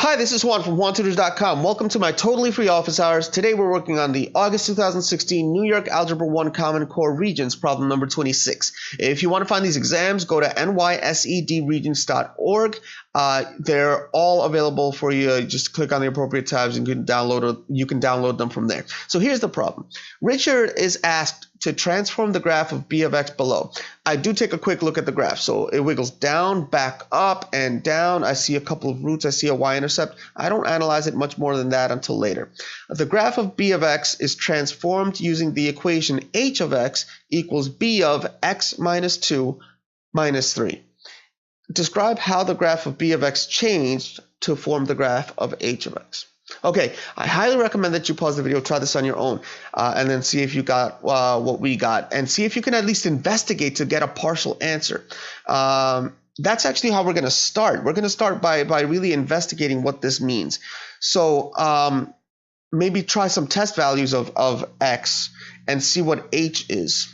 Hi, this is Juan from JuanTutors.com. Welcome to my totally free office hours. Today we're working on the August 2016 New York Algebra 1 Common Core Regents, problem number 26. If you want to find these exams, go to nysedregents.org. They're all available for you. Just click on the appropriate tabs and you can download them from there. So here's the problem. Richard is asked to transform the graph of b of x below. I do take a quick look at the graph. So it wiggles down, back up, and down. I see a couple of roots. I see a y-intercept. I don't analyze it much more than that until later. The graph of b of x is transformed using the equation h of x equals b of x minus 2 minus 3. Describe how the graph of b of x changed to form the graph of h of x. Okay, I highly recommend that you pause the video, try this on your own, and then see if you got what we got, and see if you can at least investigate to get a partial answer. That's actually how we're going to start. We're going to start by really investigating what this means. So maybe try some test values of x and see what h is.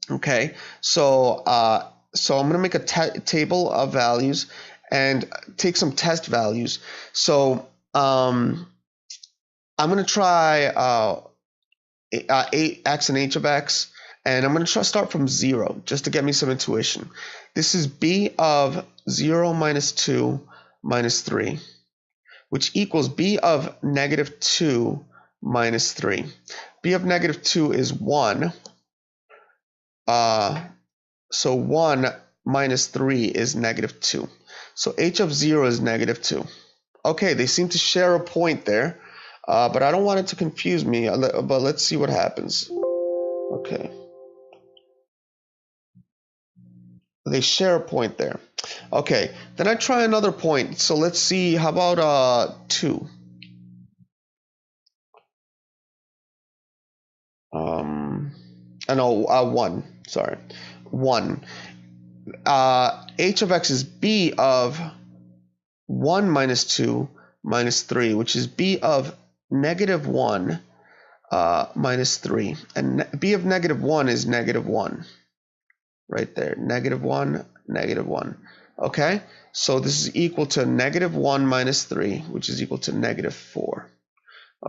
Okay, so I'm going to make a table of values and take some test values. So I'm going to try x and h of x, and I'm going to start from 0 just to get me some intuition. This is b of 0 minus 2 minus 3, which equals b of negative 2 minus 3. b of negative 2 is 1. So 1 minus 3 is negative 2. So h of 0 is negative 2. Okay, they seem to share a point there, but I don't want it to confuse me, but let's see what happens. Okay. They share a point there. Okay, then I try another point. So let's see, how about 2? No, 1, sorry. 1. H of x is b of 1 minus 2 minus 3, which is b of negative 1 minus 3. And b of negative 1 is negative 1. Right there. Negative 1, negative 1. Okay? So this is equal to negative 1 minus 3, which is equal to negative 4.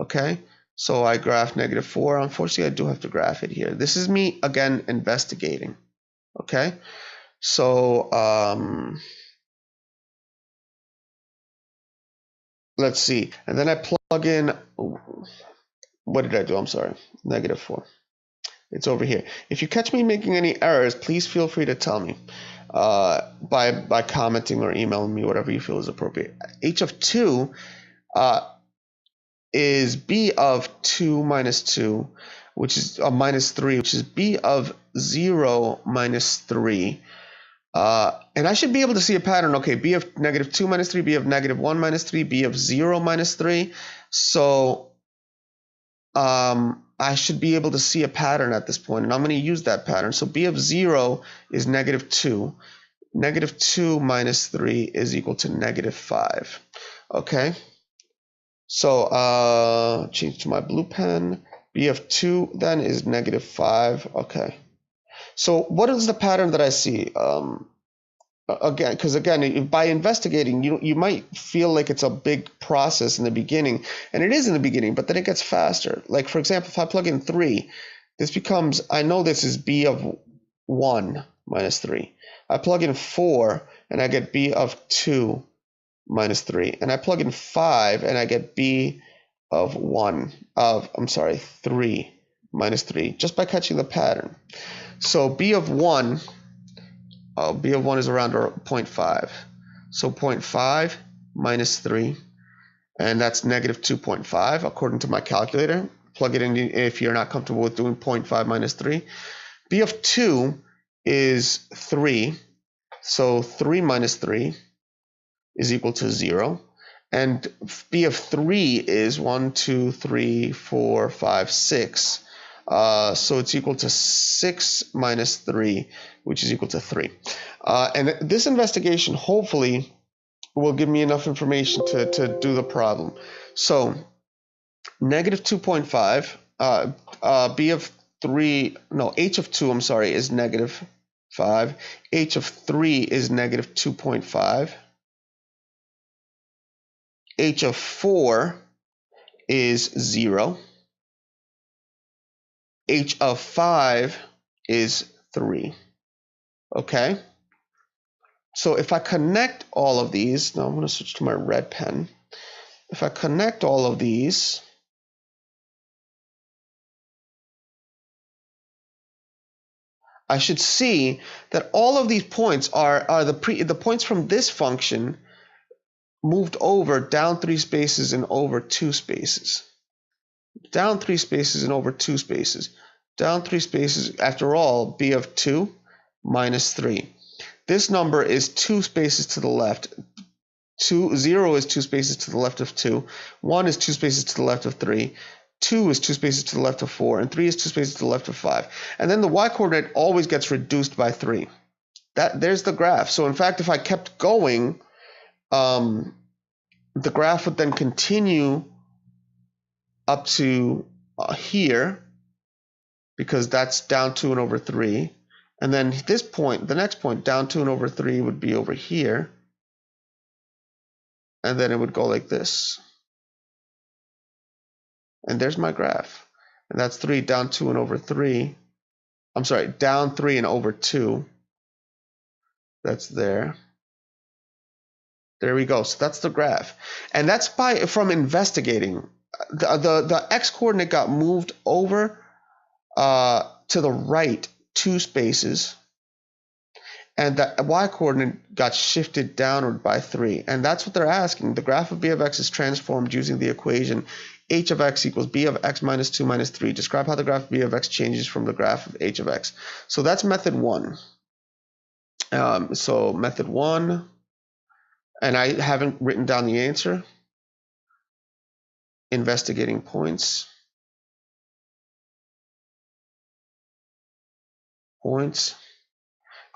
Okay? So I graph negative 4. Unfortunately, I do have to graph it here. This is me, again, investigating. Okay? So, let's see. And then I plug in, what did I do? I'm sorry. Negative 4. It's over here. If you catch me making any errors, please feel free to tell me by commenting or emailing me, whatever you feel is appropriate. H of 2 is b of 2 minus 2, which is minus 3, which is b of 0 minus 3. And I should be able to see a pattern. Okay, b of negative 2 minus 3, b of negative 1 minus 3, b of 0 minus 3. So I should be able to see a pattern at this point, and I'm going to use that pattern. So b of 0 is negative 2. Negative 2 minus 3 is equal to negative 5. Okay. So change to my blue pen. b of 2 then is negative 5. Okay. So what is the pattern that I see? Again, because again, by investigating, you might feel like it's a big process in the beginning, and it is in the beginning, but then it gets faster. Like, for example, if I plug in 3, this becomes, I know this is b of 1 minus 3. I plug in 4, and I get b of 2 minus 3. And I plug in 5, and I get b of 3 minus 3, just by catching the pattern. So b of 1, b of 1 is around 0.5. So 0.5 minus 3, and that's negative 2.5 according to my calculator. Plug it in if you're not comfortable with doing 0.5 minus 3. b of 2 is 3. So 3 minus 3 is equal to 0. And b of 3 is 1, 2, 3, 4, 5, 6. So it's equal to 6 minus 3, which is equal to 3. And this investigation hopefully will give me enough information to do the problem. So negative 2.5, b of 3, no, h of 2, I'm sorry, is negative 5. H of 3 is negative 2.5. h of 4 is 0. H of 5 is 3. Okay? So if I connect all of these, now I'm going to switch to my red pen. If I connect all of these, I should see that all of these points are the points from this function moved over down 3 spaces and over 2 spaces. Down 3 spaces and over 2 spaces. Down 3 spaces, after all, b of 2 minus 3. This number is 2 spaces to the left. 0 is 2 spaces to the left of 2. 1 is 2 spaces to the left of 3. 2 is 2 spaces to the left of 4. And 3 is 2 spaces to the left of 5. And then the y-coordinate always gets reduced by 3. There's the graph. So in fact, if I kept going, the graph would then continue up to here, because that's down 2 and over 3. And then this point, the next point, down 2 and over 3 would be over here. And then it would go like this. And there's my graph. And that's 3 down 2 and over 3. I'm sorry, down 3 and over 2. That's there. There we go. So that's the graph. And that's from investigating. The x-coordinate got moved over to the right 2 spaces, and the y-coordinate got shifted downward by 3. And that's what they're asking. The graph of b of x is transformed using the equation h of x equals b of x minus 2 minus 3. Describe how the graph of b of x changes from the graph of h of x. So that's method 1. So method 1, and I haven't written down the answer. Investigating points.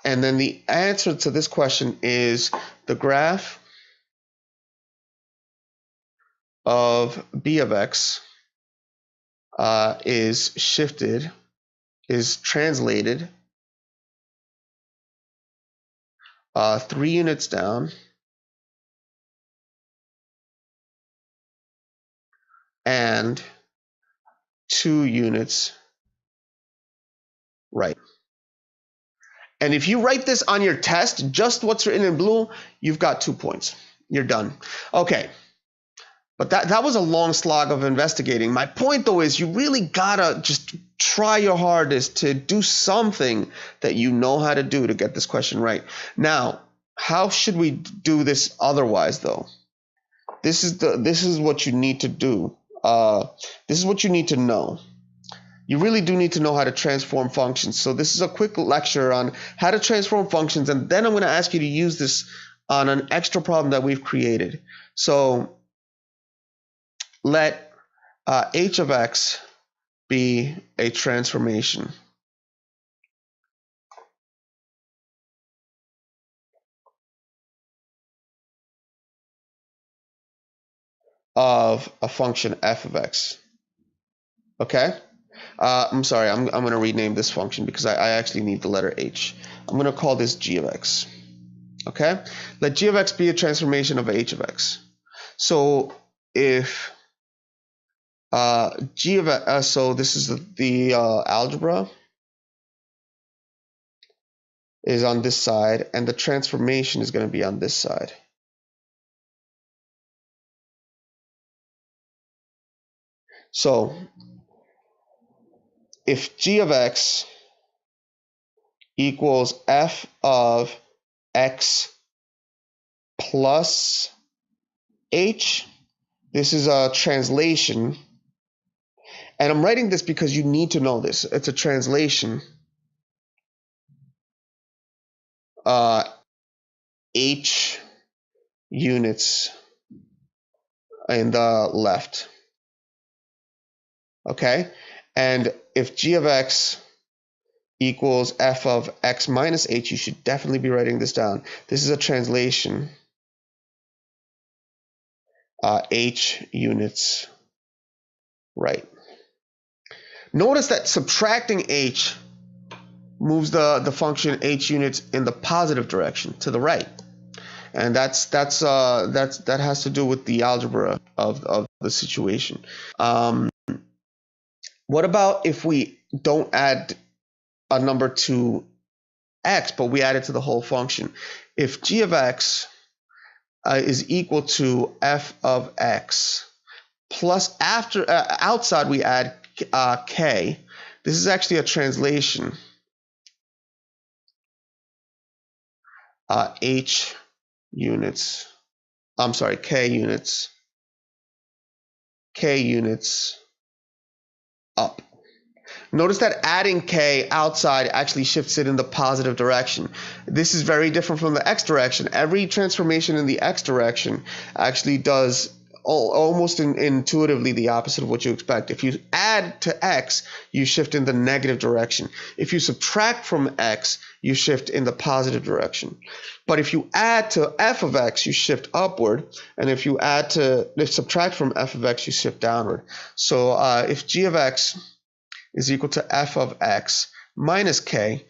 And then the answer to this question is the graph of b of x is translated 3 units down and 2 units right. And if you write this on your test, just what's written in blue, you've got 2 points. You're done. Okay. But that was a long slog of investigating. My point, though, is you really gotta just try your hardest to do something that you know how to do to get this question right. Now, how should we do this otherwise, though? This is what you need to do. This is what you need to know. You really do need to know how to transform functions. So this is a quick lecture on how to transform functions, and then I'm going to ask you to use this on an extra problem that we've created. So let h of x be a transformation of a function f of x. Okay? I'm sorry, I'm going to rename this function because I actually need the letter h. I'm going to call this g of x. Okay? Let g of x be a transformation of h of x. So if g of x, so this is the algebra is on this side, and the transformation is going to be on this side. So if g of x equals f of x plus h, this is a translation. And I'm writing this because you need to know this. It's a translation. H units in the left. Okay? And if g of x equals f of x minus h, you should definitely be writing this down. This is a translation. H units right. Notice that subtracting h moves the function h units in the positive direction, to the right. and that has to do with the algebra of the situation. What about if we don't add a number to x, but we add it to the whole function? If g of x is equal to f of x plus outside we add k. This is actually a translation. H units. I'm sorry, k units. K units up. Notice that adding k outside actually shifts it in the positive direction. This is very different from the x direction. Every transformation in the x direction actually does almost intuitively the opposite of what you expect. If you add to x, you shift in the negative direction. If you subtract from x, you shift in the positive direction. But if you add to f of x, you shift upward, and if you subtract from f of x, you shift downward. So if g of x is equal to f of x minus k,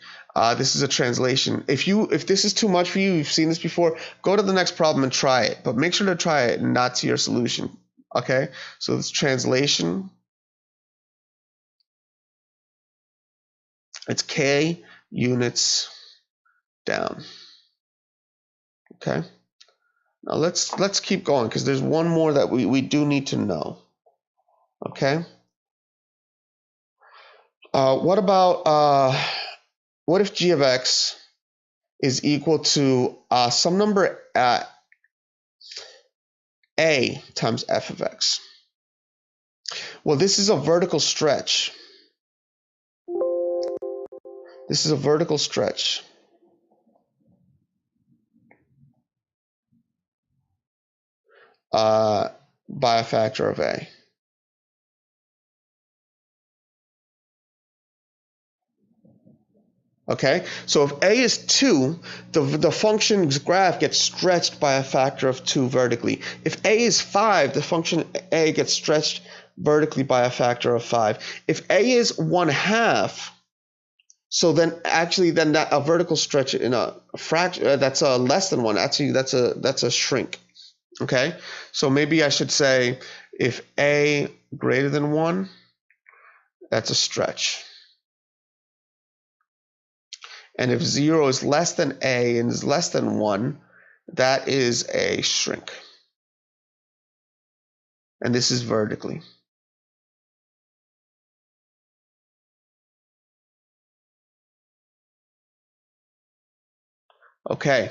this is a translation. If this is too much for you, you've seen this before, go to the next problem and try it. But make sure to try it and not to your solution. Okay? So this translation, it's k units down. Okay? Now let's keep going, because there's one more that we do need to know. Okay? What if g of x is equal to some number a times f of x? Well, this is a vertical stretch. This is a vertical stretch. By a factor of a. Okay, so if a is 2, the function's graph gets stretched by a factor of 2 vertically. If a is 5, the function a gets stretched vertically by a factor of 5. If a is 1/2, so then that a vertical stretch in a fraction that's a less than 1. Actually, that's a shrink. Okay, so maybe I should say if a greater than 1, that's a stretch. And if 0 is less than a and is less than 1, that is a shrink. And this is vertically. Okay,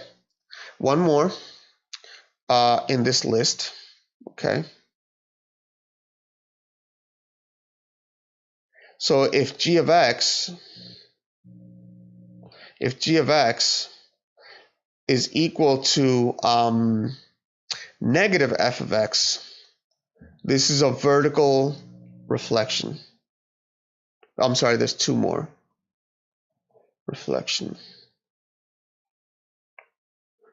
one more in this list. Okay. So if g of x is equal to negative f of x, this is a vertical reflection. I'm sorry, there's two more. Reflection.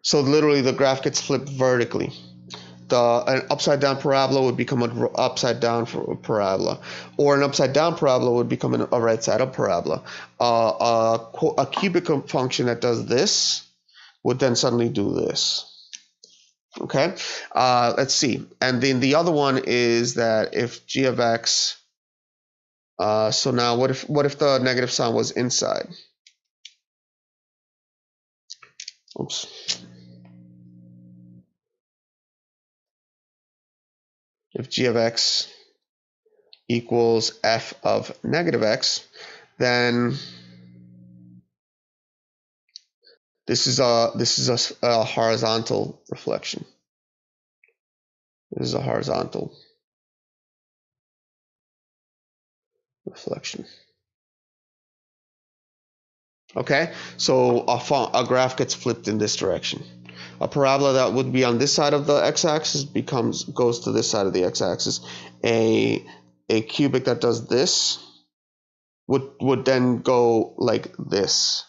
So literally the graph gets flipped vertically. An upside down parabola would become an upside down parabola, or an upside down parabola would become a right side up parabola. A cubic function that does this would then suddenly do this. Okay, let's see. And then the other one is that if g of x, so now what if the negative sign was inside? Oops. If g of x equals f of negative x, then this is a horizontal reflection. This is a horizontal reflection. Okay, so a graph gets flipped in this direction. A parabola that would be on this side of the x-axis goes to this side of the x-axis. A cubic that does this would then go like this.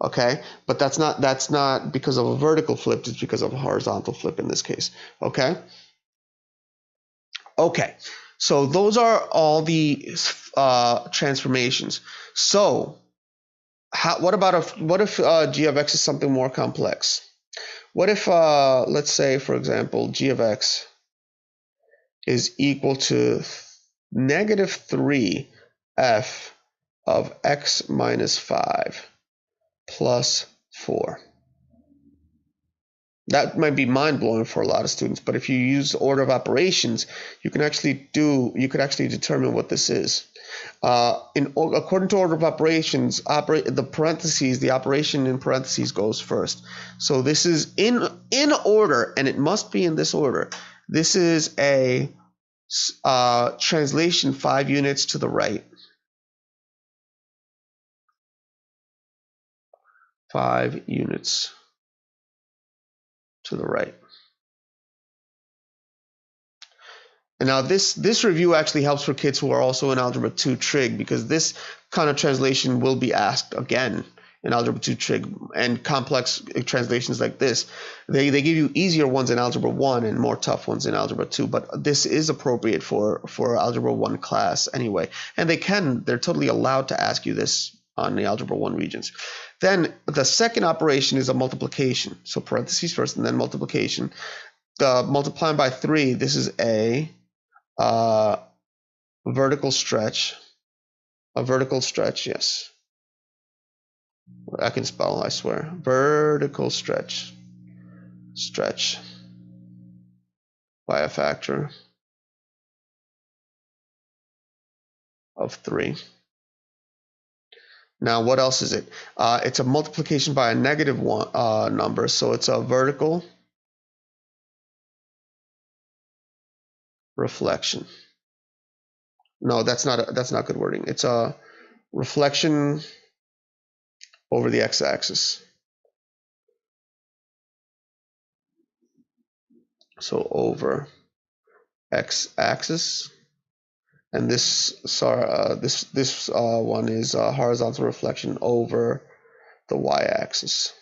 Okay, but that's not because of a vertical flip. It's because of a horizontal flip in this case. Okay. Okay, so those are all the transformations. So what if g of x is something more complex? What if, let's say, for example, g of x is equal to negative 3 f of x minus 5 plus 4. That might be mind-blowing for a lot of students, but if you use order of operations, you could actually determine what this is. According to order of operations, the operation in parentheses goes first. So this is in order, and it must be in this order. This is a translation 5 units to the right. 5 units to the right. And now this review actually helps for kids who are also in Algebra 2 trig, because this kind of translation will be asked again in Algebra 2 trig, and complex translations like this. They give you easier ones in Algebra 1 and more tough ones in Algebra 2, but this is appropriate for Algebra 1 class anyway. And they're totally allowed to ask you this on the Algebra 1 Regents. Then the second operation is a multiplication. So parentheses first and then multiplication. The multiplying by 3, this is a vertical stretch. A vertical stretch, yes. I can spell, I swear. Vertical stretch. Stretch by a factor of 3. Now, what else is it? It's a multiplication by a negative number, so it's a vertical reflection. No, that's not good wording. It's a reflection over the x-axis. So over x-axis, and this one is a horizontal reflection over the y-axis.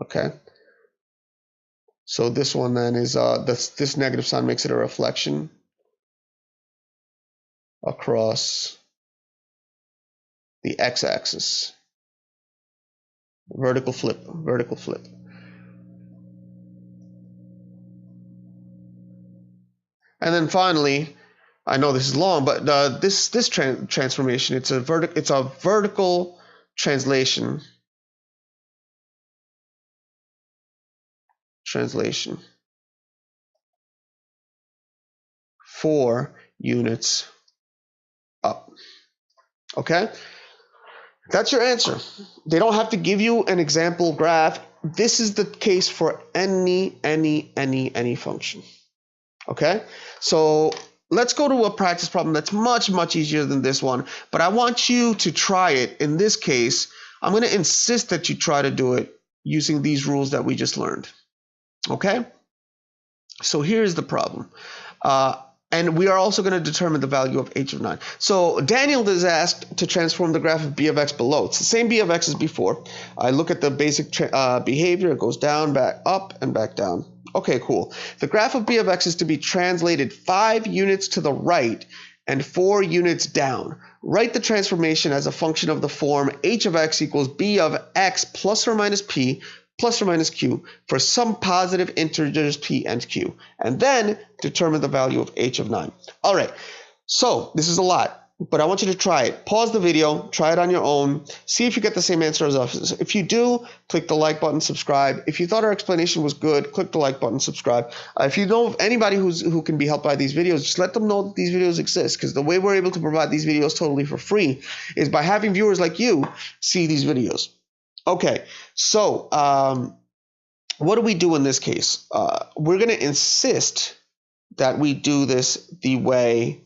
Okay. So this one then is this negative sign makes it a reflection across the x-axis. Vertical flip. And then finally, I know this is long, but this transformation, it's a vertical translation. 4 units up. Okay? That's your answer. They don't have to give you an example graph. This is the case for any function. Okay? So let's go to a practice problem that's much easier than this one, but I want you to try it. In this case, I'm going to insist that you try to do it using these rules that we just learned. Okay? So here's the problem. And we are also going to determine the value of h of 9. So Daniel is asked to transform the graph of b of x below. It's the same b of x as before. I look at the basic behavior. It goes down, back up, and back down. Okay, cool. The graph of b of x is to be translated 5 units to the right and 4 units down. Write the transformation as a function of the form h of x equals b of x plus or minus p plus or minus q for some positive integers p and q, and then determine the value of h of 9. All right, so this is a lot, but I want you to try it. Pause the video, try it on your own, see if you get the same answer as us. If you do, click the like button, subscribe. If you thought our explanation was good, click the like button, subscribe. If you know of anybody who can be helped by these videos, just let them know that these videos exist, because the way we're able to provide these videos totally for free is by having viewers like you see these videos. Okay, so what do we do in this case? We're going to insist that we do this the way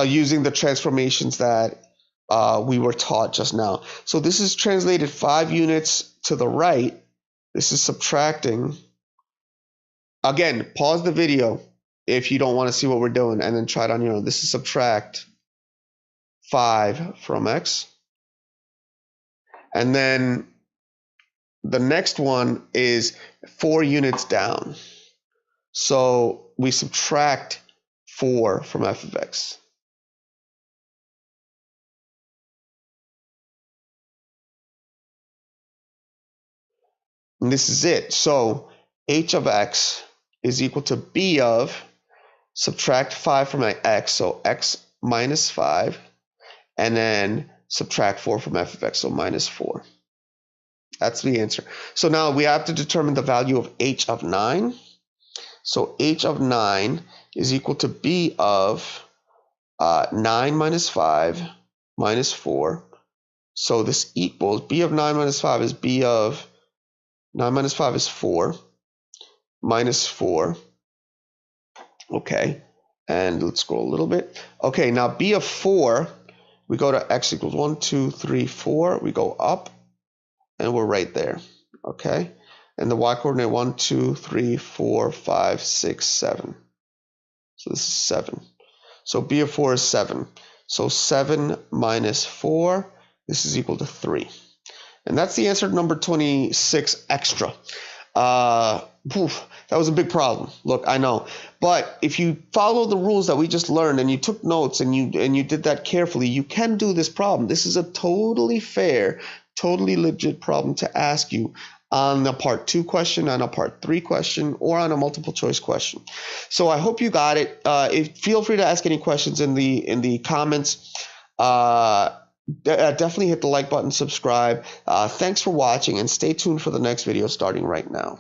using the transformations that we were taught just now. So this is translated 5 units to the right. This is subtracting. Again, pause the video if you don't want to see what we're doing, and then try it on your own. This is subtract 5 from x. And then the next one is 4 units down. So we subtract 4 from f of x. And this is it. So h of x is equal to b of, subtract 5 from x, so x minus 5, and then subtract 4 from f of x, so minus 4. That's the answer. So now we have to determine the value of h of 9. So h of 9 is equal to b of 9 minus 5 minus 4. So this equals, b of 9 minus 5 is b of 9 minus 5 is 4 minus 4. Okay, and let's scroll a little bit. Okay, now b of 4, we go to x equals 1, 2, 3, 4. We go up, and we're right there. Okay, and the y coordinate 1, 2, 3, 4, 5, 6, 7. So this is 7. So b of 4 is 7. So 7 minus 4, this is equal to 3. And that's the answer to number 26 extra. That was a big problem. Look, I know. But if you follow the rules that we just learned and you took notes and you did that carefully, you can do this problem. This is a totally fair, totally legit problem to ask you on a part 2 question, on a part 3 question, or on a multiple choice question. So I hope you got it. Feel free to ask any questions in the comments. Definitely hit the like button, subscribe. Thanks for watching, and stay tuned for the next video starting right now.